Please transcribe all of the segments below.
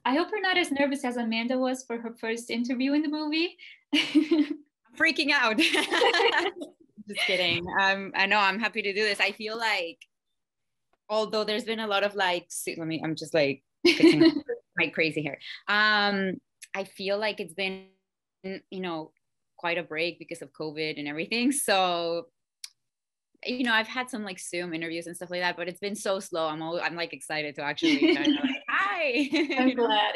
I hope you're not as nervous as Amanda was for her first interview in the movie. I'm freaking out. Just kidding. I know I'm happy to do this. I feel like, although there's been a lot of like, I'm just like fixing my crazy hair. I feel like it's been, quite a break because of COVID and everything. So, I've had some like Zoom interviews and stuff like that, but it's been so slow. I'm like excited to actually kind of like, hi. I'm glad.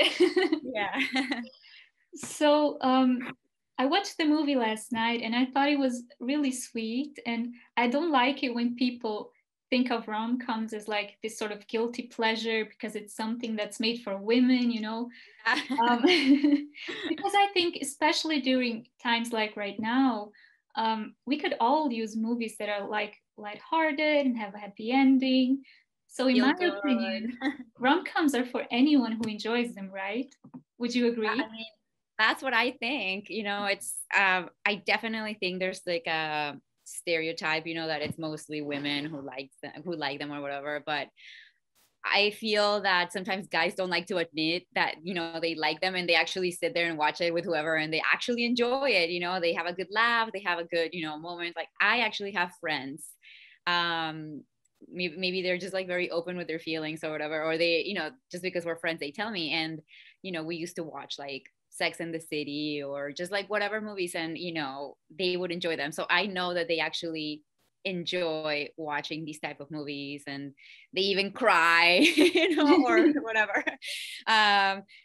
Yeah. So, I watched the movie last night and I thought it was really sweet. And I don't like it when people think of rom-coms as like this sort of guilty pleasure because it's something that's made for women, because I think, especially during times like right now, we could all use movies that are like lighthearted and have a happy ending. So, in Feel my good. opinion, rom-coms are for anyone who enjoys them, right? Would you agree? I mean, that's what I think. It's I definitely think there's like a stereotype, that it's mostly women who like them or whatever. But I feel that sometimes guys don't like to admit that, they like them, and they actually sit there and watch it with whoever and they actually enjoy it. They have a good laugh, they have a good, moment. Like, I actually have friends. Maybe they're just like very open with their feelings or whatever, or they, just because we're friends, they tell me. And, we used to watch like Sex and the City or just like whatever movies, and, they would enjoy them. So I know that they actually enjoy watching these type of movies, and they even cry, or whatever.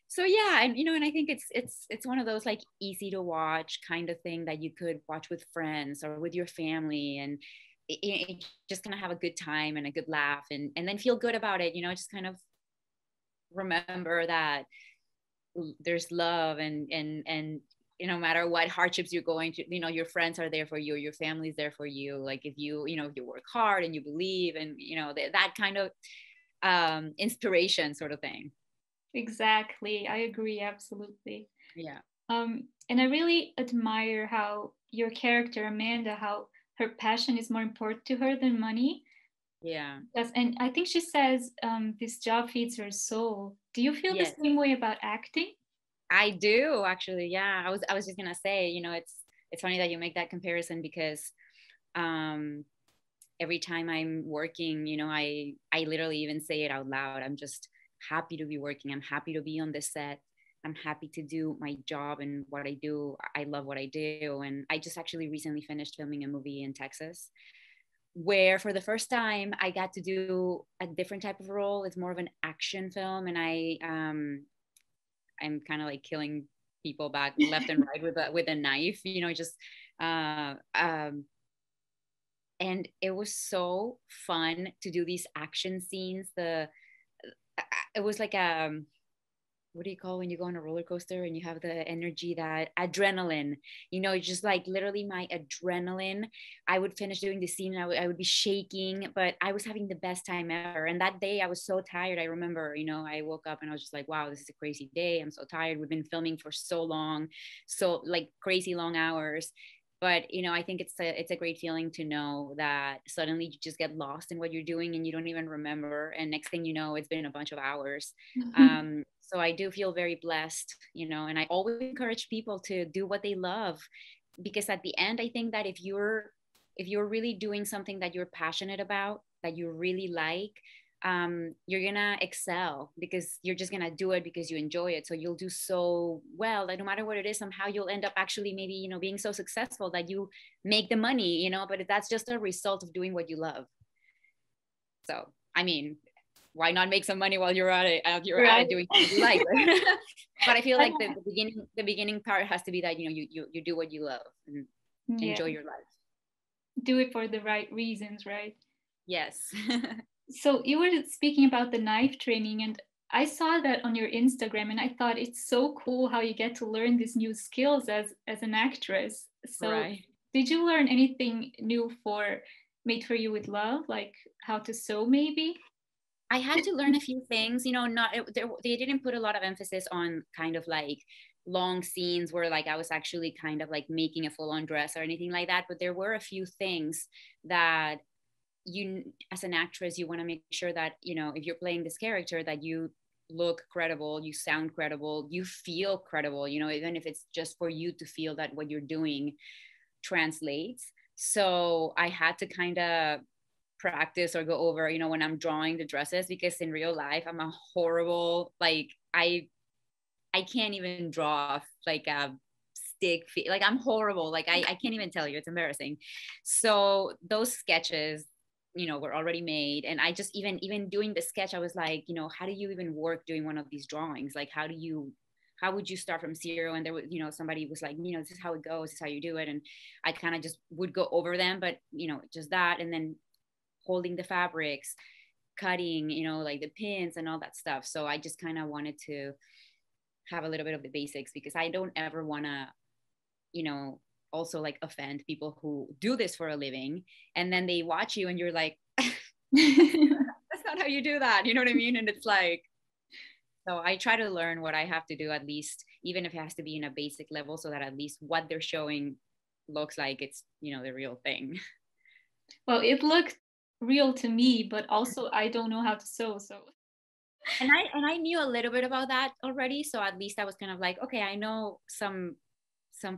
So yeah, and I think it's one of those like easy to watch kind of thing that you could watch with friends or with your family, and it just kind of have a good time and a good laugh, and then feel good about it, just kind of remember that there's love, and no matter what hardships you're going to, your friends are there for you, your family's there for you. Like, if you work hard and you believe, and that kind of inspiration sort of thing. Exactly. I agree. Absolutely. Yeah. And I really admire how your character, Amanda, how her passion is more important to her than money. Yeah. Yes, and I think she says this job feeds her soul. Do you feel the Yes, same way about acting? I do actually. Yeah. I was just gonna say, it's funny that you make that comparison, because um every time I'm working, I literally even say it out loud. I'm just happy to be working. I'm happy to be on the set. I'm happy to do my job and what I do. I love what I do. And I just actually recently finished filming a movie in Texas, where for the first time I got to do a different type of role. It's more of an action film, and I'm kind of like killing people back left and right with a knife, just uh, um, and it was so fun to do these action scenes. It was like what do you call when you go on a roller coaster and you have the energy, that adrenaline, just like literally my adrenaline. I would finish doing the scene and I would be shaking, but I was having the best time ever. And that day I was so tired. I remember, I woke up and I was just like, wow, this is a crazy day. I'm so tired. We've been filming for so long, so like crazy long hours. But I think it's a great feeling to know that suddenly you just get lost in what you're doing and you don't even remember, and next thing you know, it's been a bunch of hours. So I do feel very blessed, and I always encourage people to do what they love, because at the end, I think that if you're really doing something that you're passionate about, that you really like, you're gonna excel, because you're just gonna do it because you enjoy it. So you'll do so well that no matter what it is, somehow you'll end up actually maybe being so successful that you make the money, but that's just a result of doing what you love. So I mean, why not make some money while you're at it? You're at Right. it doing what you like. But I feel like the beginning part has to be that you do what you love and Yeah, enjoy your life. do it for the right reasons, right? Yes. So you were speaking about the knife training, and I saw that on your Instagram, and I thought it's so cool how you get to learn these new skills as an actress. So Right. did you learn anything new for Made for You with Love, like how to sew maybe? I had to learn a few things, not they didn't put a lot of emphasis on kind of like long scenes where like I was actually kind of like making a full on dress or anything like that, but there were a few things that you, as an actress, you want to make sure that if you're playing this character, that you look credible, you sound credible, you feel credible, you know, even if it's just for you to feel that what you're doing translates. So I had to kind of practice or go over, you know, when I'm drawing the dresses, because in real life I'm a horrible, like I can't even draw like a stick like I'm horrible, like I can't even tell you, it's embarrassing. So those sketches, you know, were already made, and I just even doing the sketch, I was like, you know, how do you even work doing one of these drawings? Like how would you start from zero? And there was, you know, somebody was like, you know, this is how it goes, this is how you do it. And I kind of just would go over them, but you know, just that, and then holding the fabrics, cutting, you know, like the pins and all that stuff. So I just kind of wanted to have a little bit of the basics, because I don't ever want to, you know, also like offend people who do this for a living, and then they watch you and you're like, that's not how you do that, you know what I mean? And it's like, so I try to learn what I have to do, at least, even if it has to be in a basic level, so that at least what they're showing looks like it's, you know, the real thing. Well, it looked real to me, but also I don't know how to sew, so. And I knew a little bit about that already, so at least I was kind of like, okay, I know some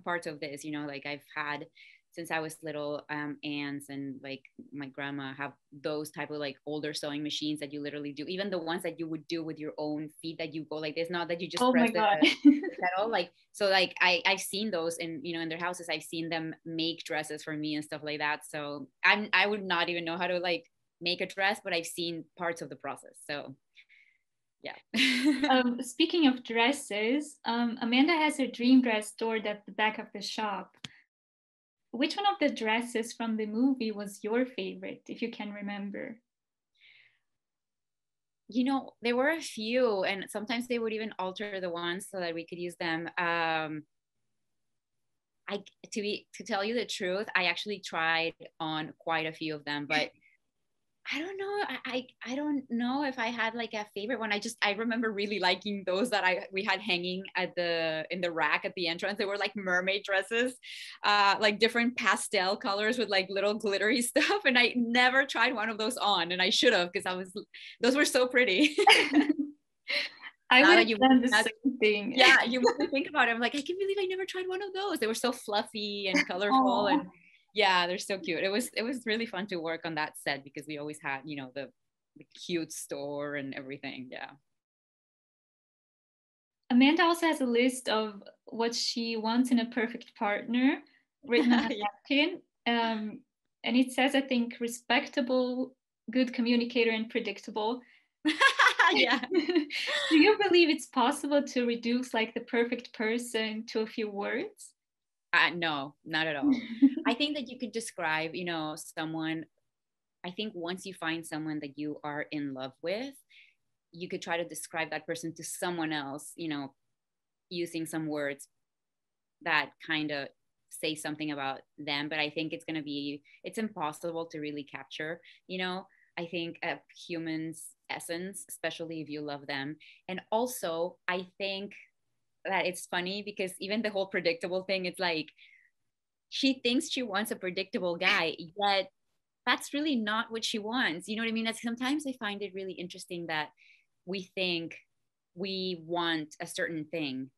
parts of this, you know, like I've had since I was little, aunts and like my grandma have those type of like older sewing machines that you literally do, even the ones that you would do with your own feet, that you go like this, not that you just Oh my press God. the pedal, like, so like I've seen those in, you know, in their houses. I've seen them make dresses for me and stuff like that. So I would not even know how to like make a dress, but I've seen parts of the process. So yeah. Speaking of dresses, Amanda has her dream dress stored at the back of the shop. Which one of the dresses from the movie was your favorite, if you can remember? You know, there were a few, and sometimes they would even alter the ones so that we could use them. I to tell you the truth, I actually tried on quite a few of them, but I don't know. I don't know if I had like a favorite one. I remember really liking those that we had hanging at the in the rack at the entrance. They were like mermaid dresses, like different pastel colors with like little glittery stuff. And I never tried one of those on, and I should have, because those were so pretty. I Now would that have you done the same thing. yeah, you make me think about it. I'm like, I can't believe I never tried one of those. They were so fluffy and colorful, Oh. and yeah, they're so cute. It was really fun to work on that set, because we always had, you know, the cute store and everything. Yeah. Amanda also has a list of what she wants in a perfect partner written on a Yeah. napkin. And it says, I think, respectable, good communicator, and predictable. Yeah. Do you believe it's possible to reduce like the perfect person to a few words? No, not at all. I think that you could describe, you know, someone. I think once you find someone that you are in love with, you could try to describe that person to someone else, you know, using some words that kind of say something about them. But I think it's impossible to really capture, you know. I think a human's essence, especially if you love them. And also I think that it's funny, because even the whole predictable thing, it's like she thinks she wants a predictable guy, yet that's really not what she wants, you know what I mean? That's, sometimes I find it really interesting that we think we want a certain thing,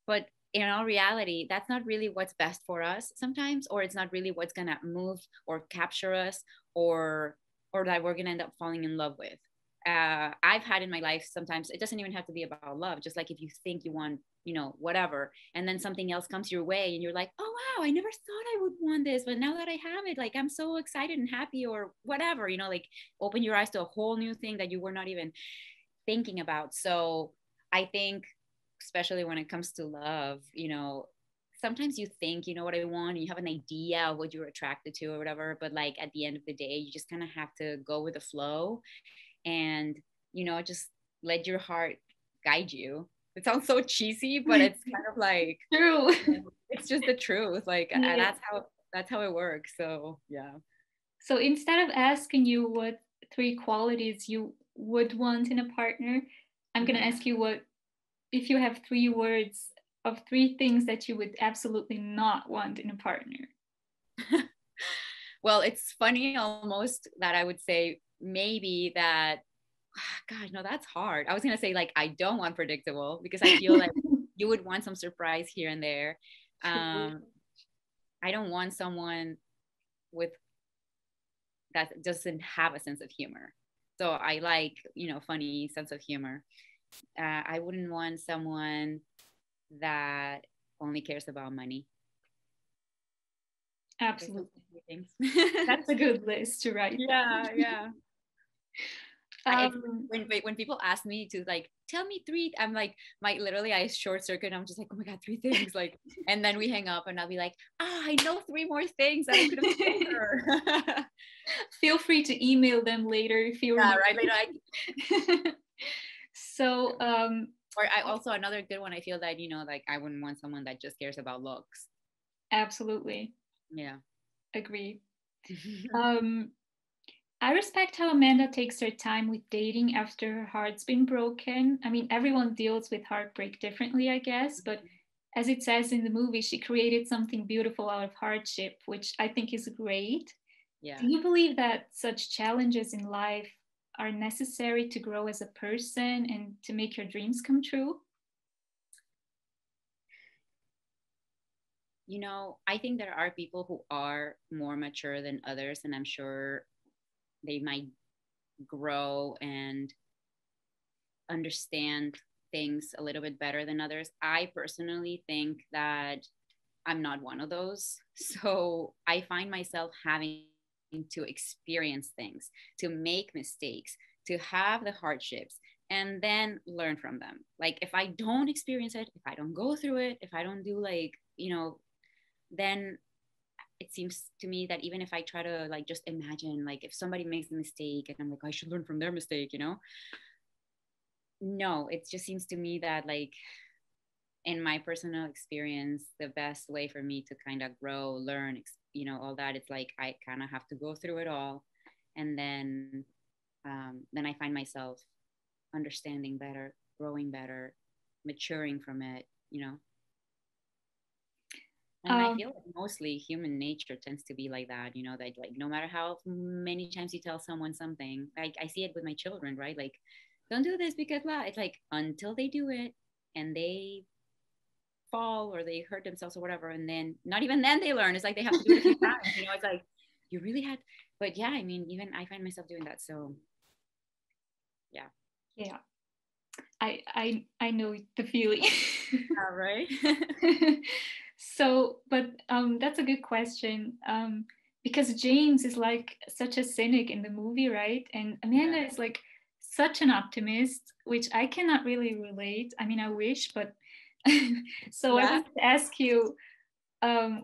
but in all reality, that's not really what's best for us sometimes, or it's not really what's gonna move or capture us, or that we're gonna end up falling in love with. I've had in my life, sometimes it doesn't even have to be about love, just like if you think you want, you know, whatever, and then something else comes your way and you're like, oh wow, I never thought I would want this, but now that I have it, like I'm so excited and happy, or whatever, you know, like open your eyes to a whole new thing that you were not even thinking about. So I think, especially when it comes to love, you know, sometimes you think you know what I want, and you have an idea of what you're attracted to or whatever, but like at the end of the day, you just kind of have to go with the flow, and you know, just let your heart guide you. It sounds so cheesy, but it's kind of like, True. you know, it's just the truth. Like Yeah. that's how it works. So yeah. So instead of asking you what three qualities you would want in a partner, I'm going to Mhm. ask you what, if you have three words of three things that you would absolutely not want in a partner. Well, it's funny almost that I would say maybe that gosh, no, that's hard. I was gonna say like I don't want predictable because I feel like you would want some surprise here and there. True. um I don't want someone with that doesn't have a sense of humor. So I like, funny sense of humor. I wouldn't want someone that only cares about money. I guess Absolutely. those things. That's a good list to write down. Yeah, yeah. It's Um, when people ask me to like tell me three, I'm like my literally I short circuit. I'm just like, oh my god, three things, like, and then we hang up, and I'll be like, I know three more things that I could have told her. Feel free to email them later if you Yeah, remember. right. Like, So, or I also another good one. I feel that like I wouldn't want someone that just cares about looks. absolutely Yeah. agree. Um, I respect how Amanda takes her time with dating after her heart's been broken. I mean, everyone deals with heartbreak differently, I guess, but as it says in the movie, she created something beautiful out of hardship, which I think is great. Do Yeah. you believe that such challenges in life are necessary to grow as a person and to make your dreams come true? I think there are people who are more mature than others, and I'm sure they might grow and understand things a little bit better than others. I personally think that I'm not one of those. So I find myself having to experience things, to make mistakes, to have the hardships, and then learn from them. Like if I don't experience it, if I don't go through it, if I don't do like, then it seems to me that even if I try to like just imagine like if somebody makes a mistake and I'm like, I should learn from their mistake. No, it just seems to me that like in my personal experience, the best way for me to kind of grow, learn, all that, it's like I kind of have to go through it all, and then I find myself understanding better, growing better, maturing from it. And I Um, feel like mostly human nature tends to be like that, that like no matter how many times you tell someone something, like I see it with my children, right? Like, don't do this because blah. It's like until they do it and they fall or they hurt themselves or whatever, and then not even then they learn. It's like they have to do it a few times. It's like you really had, but yeah, I mean, even I find myself doing that. So yeah. yeah, I know the feeling. All right. So, but that's a good question. Because James is like such a cynic in the movie, right? And Amanda Yeah. is like such an optimist, which I cannot really relate. I mean, I wish, but so I Yeah. wanted to ask you,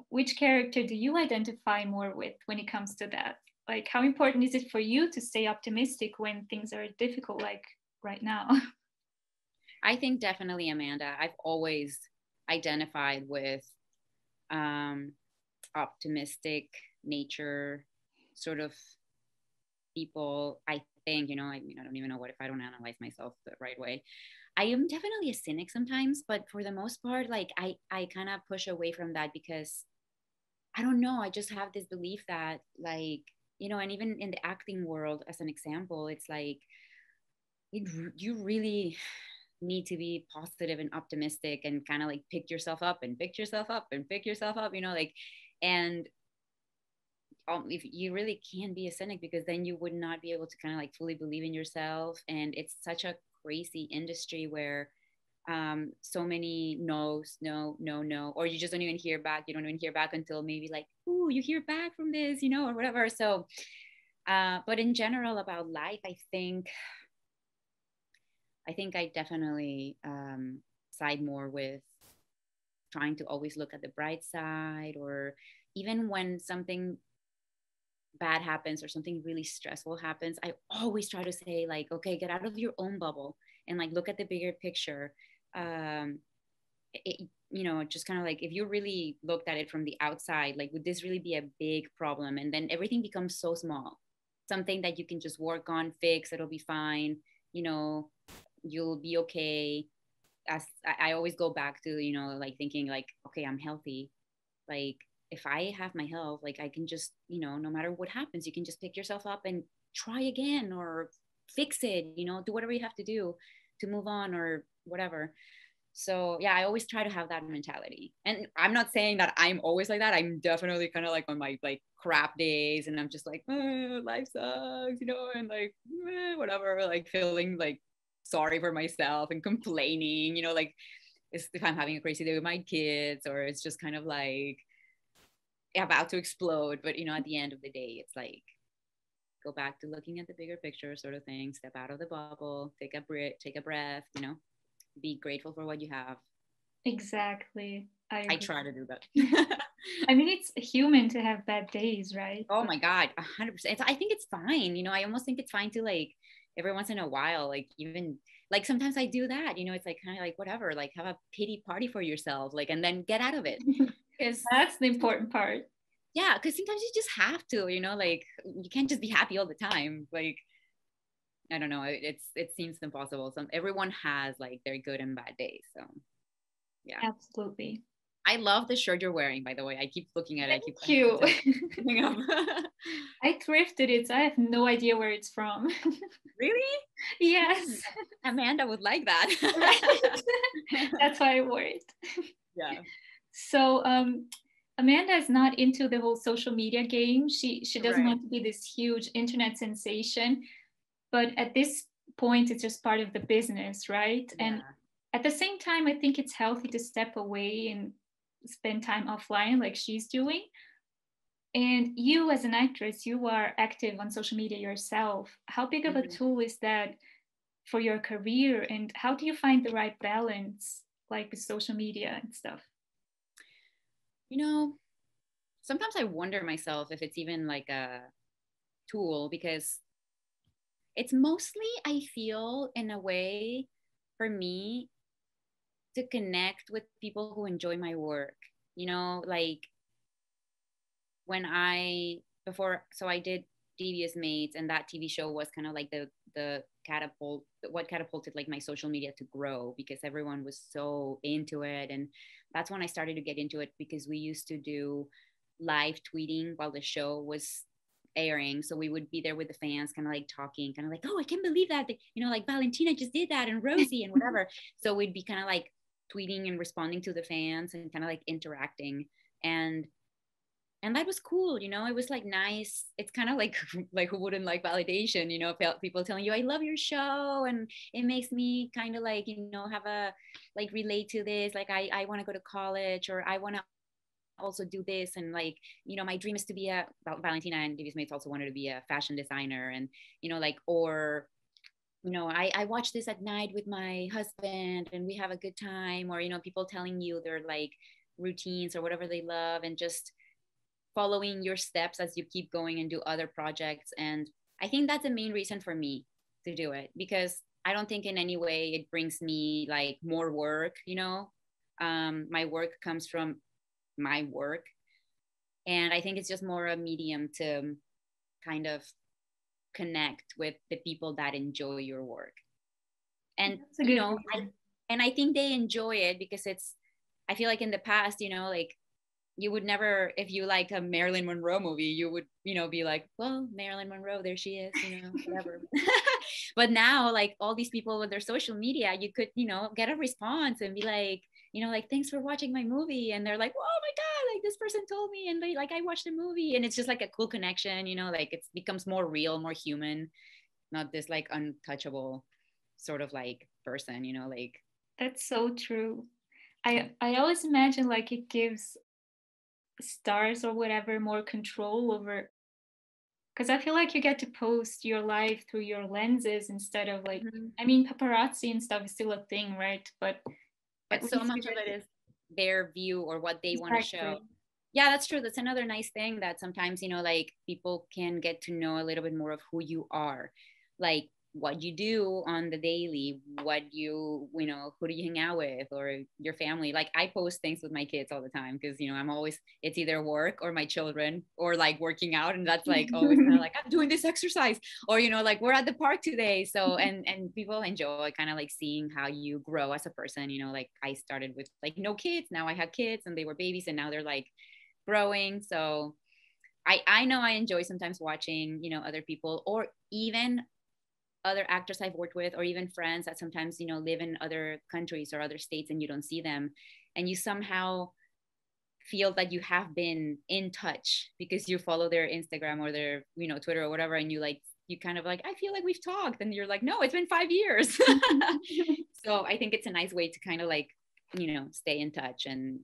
which character do you identify more with when it comes to that? Like, how important is it for you to stay optimistic when things are difficult, like right now? I think definitely Amanda. I've always identified with um optimistic nature sort of people. I think, I mean, I don't even know what if I don't analyze myself the right way. I am definitely a cynic sometimes, but for the most part, like I kind of push away from that because I don't know. I just have this belief that like, and even in the acting world, as an example, it's like you really need to be positive and optimistic and kind of like pick yourself up and pick yourself up and pick yourself up, like, and if you really can be a cynic because then you would not be able to kind of like fully believe in yourself. And it's such a crazy industry where so many no's, no, no, no, or you just don't even hear back. You don't even hear back until maybe like, ooh, you hear back from this, or whatever. So, but in general about life, I think I definitely side more with trying to always look at the bright side, or even when something bad happens or something really stressful happens, I always try to say like, okay, get out of your own bubble and like look at the bigger picture. Um, just kind of like if you really looked at it from the outside, like would this really be a big problem? And then everything becomes so small, something that you can just work on, fix, it'll be fine. You know, you'll be okay. As I always go back to, like thinking like, okay, I'm healthy. Like if I have my health, like I can just, no matter what happens, you can just pick yourself up and try again, or fix it, you know, do whatever you have to do to move on or whatever. So yeah, I always try to have that mentality. And I'm not saying that I'm always like that. I'm definitely kind of like on my like crap days and I'm just like, life sucks, you know, and like whatever, like feeling like sorry for myself and complaining, you know, like if I'm having a crazy day with my kids or it's just kind of like about to explode. But you know, at the end of the day, it's like go back to looking at the bigger picture sort of thing, step out of the bubble, take a breath, you know, be grateful for what you have. Exactly. I I agree. try to do that. I mean, it's human to have bad days, right? Oh my God, 100%. I think it's fine. You know, I almost think it's fine to like every once in a while, like even like sometimes I do that, you know, it's like kind of like whatever, like have a pity party for yourself, like, and then get out of it. Because That's the important part. yeah, because sometimes you just have to, you know, like you can't just be happy all the time. Like, I don't know, it seems impossible. Everyone has like their good and bad days. So yeah. Absolutely. I love the shirt you're wearing, by the way. I keep looking at it. Thank you. Coming up. I thrifted it, so I have no idea where it's from. Really? Yes. Amanda would like that. Right. That's why I wore it. Yeah. So Amanda is not into the whole social media game. She doesn't Right. want to be this huge internet sensation, but at this point it's just part of the business, right? And Yeah. at the same time, I think it's healthy to step away and spend time offline like she's doing. And you, as an actress, you are active on social media yourself. How big of a Mhm. tool is that for your career? And how do you find the right balance, like with social media and stuff? You know, sometimes I wonder myself if it's even like a tool because it's mostly, I feel, in a way, for me to connect with people who enjoy my work. You know, like when I before so I did Devious Mates and that TV show was kind of like the catapult what catapulted like my social media to grow because everyone was so into it. And that's when I started to get into it because we used to do live tweeting while the show was airing. So we would be there with the fans kind of like talking, kind of like, oh, I can't believe that, you know, like Valentina just did that and Rosie and whatever. So we'd be kind of like tweeting and responding to the fans and kind of like interacting. and and that was cool, you know, it was like nice. It's kind of like like who wouldn't like validation, you know, people telling you I love your show and it makes me kind of like, you know, have a like relate to this, like I want to go to college or I want to also do this. And like, you know, my dream is to be a Valentina and Davis Mates also wanted to be a fashion designer. And you know, like, or you know, I watch this at night with my husband and we have a good time. Or you know, people telling you their like routines or whatever they love and just following your steps as you keep going and do other projects. And I think that's the main reason for me to do it because I don't think in any way it brings me like more work, you know. My work comes from my work. And I think it's just more a medium to kind of connect with the people that enjoy your work. And, That's a you good know, reason. I think they enjoy it because I feel like in the past, you know, like you would never, if you like a Marilyn Monroe movie, you would, you know, be like, well, Marilyn Monroe, there she is, you know, whatever. But now, like all these people with their social media, you could, you know, get a response and be like, you know, like, thanks for watching my movie. And they're like, oh my God, like this person told me. And they like, I watched the movie. And it's just like a cool connection, you know, like it becomes more real, more human, not this like untouchable sort of like person, you know, like. That's so true. I always imagine like it gives stars or whatever more control over, because I feel like you get to post your life through your lenses instead of like, Mhm. I mean, paparazzi and stuff is still a thing, right? But But at so least you much of get it to, is their view or what they want to show. exactly. Yeah, that's true. That's another nice thing that sometimes, you know, like people can get to know a little bit more of who you are, like what you do on the daily, what you know, who do you hang out with or your family. Like I post things with my kids all the time because, you know, I'm always, it's either work or my children or like working out. And that's like always kind of like, I'm doing this exercise or, you know, like we're at the park today. So, and people enjoy kind of like seeing how you grow as a person, you know, like I started with like no kids. Now I have kids and they were babies and now they're like growing. So I know I enjoy sometimes watching, you know, other people or even other actors I've worked with, or even friends that sometimes, you know, live in other countries or other states and you don't see them, and you somehow feel that you have been in touch because you follow their Instagram or their, you know, Twitter or whatever, and you like, you kind of like, I feel like we've talked, and you're like, no, it's been 5 years. So I think it's a nice way to kind of like, you know, stay in touch and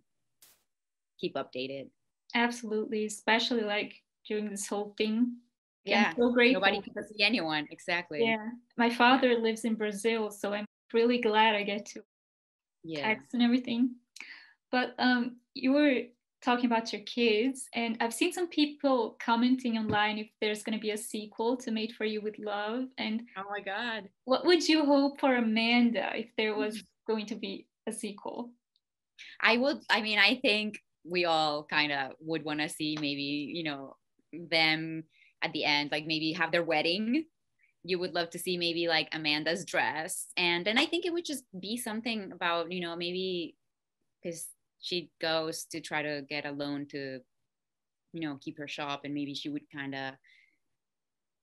keep updated. Absolutely, especially like during this whole thing. I'm Yeah, so nobody grateful. can see anyone. Exactly. Yeah, my father lives in Brazil, so I'm really glad I get to Yeah. text and everything. But you were talking about your kids, and I've seen some people commenting online if there's going to be a sequel to Made for You with Love. And Oh my God. what would you hope for Amanda if there was going to be a sequel? I mean, I think we all kind of would want to see maybe, you know, them at the end, like maybe have their wedding. You would love to see maybe like Amanda's dress. And then I think it would just be something about, you know, maybe because she goes to try to get a loan to, you know, keep her shop, and maybe she would kind of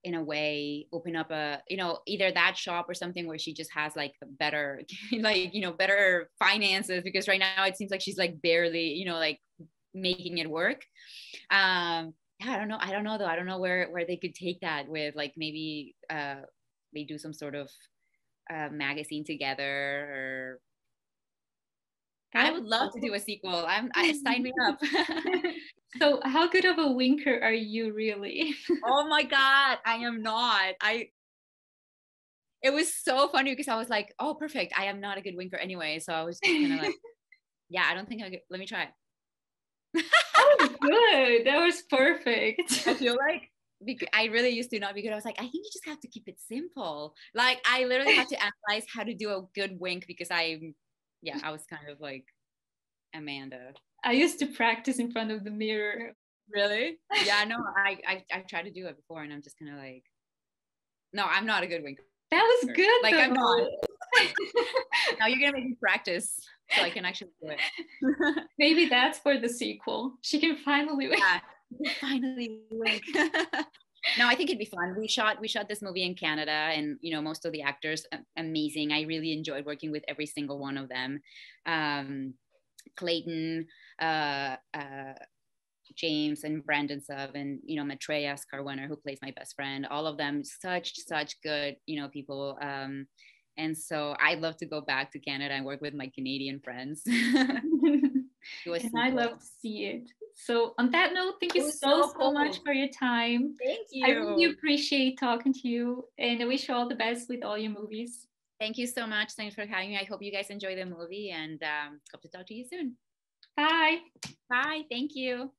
in a way open up a, you know, either that shop or something where she just has like better like, you know, better finances, because right now it seems like she's like barely, you know, like making it work. Yeah, I don't know though, I don't know where they could take that with, like maybe they do some sort of magazine together, or That I was would love to cool. do a sequel. I sign me up. So, how good of a winker are you really? Oh my God, I am not. It was so funny because I was like, oh, perfect. I am not a good winker anyway. So I was just kind of like, yeah, I don't think I could. Let me try. That was good. That was perfect. I feel like I really used to not be good. I was like, I think you just have to keep it simple. Like I literally had to analyze how to do a good wink because yeah, I was kind of like Amanda. I used to practice in front of the mirror. Really? Yeah, no, I've tried to do it before, and I'm just kind of like, no, I'm not a good winker. That was good Like I'm not. though. Now you're gonna make me practice so I can actually do it. Maybe that's for the sequel. She can finally win. Yeah, finally wink. No, I think it'd be fun. We shot this movie in Canada, and you know, most of the actors amazing. I really enjoyed working with every single one of them. Clayton, uh, uh, James, and Brendon Sub, and you know, Maitreya Scarwenner, who plays my best friend. All of them such good, you know, people. And so I'd love to go back to Canada and work with my Canadian friends. Do a And I sequel. love to see it. So, on that note, thank It you was so, so so much cool. for your time. Thank I really you. appreciate talking to you, and I wish you all the best with all your movies. Thank you so much. Thanks for having me. I hope you guys enjoy the movie, and hope to talk to you soon. Bye. Bye. Thank you.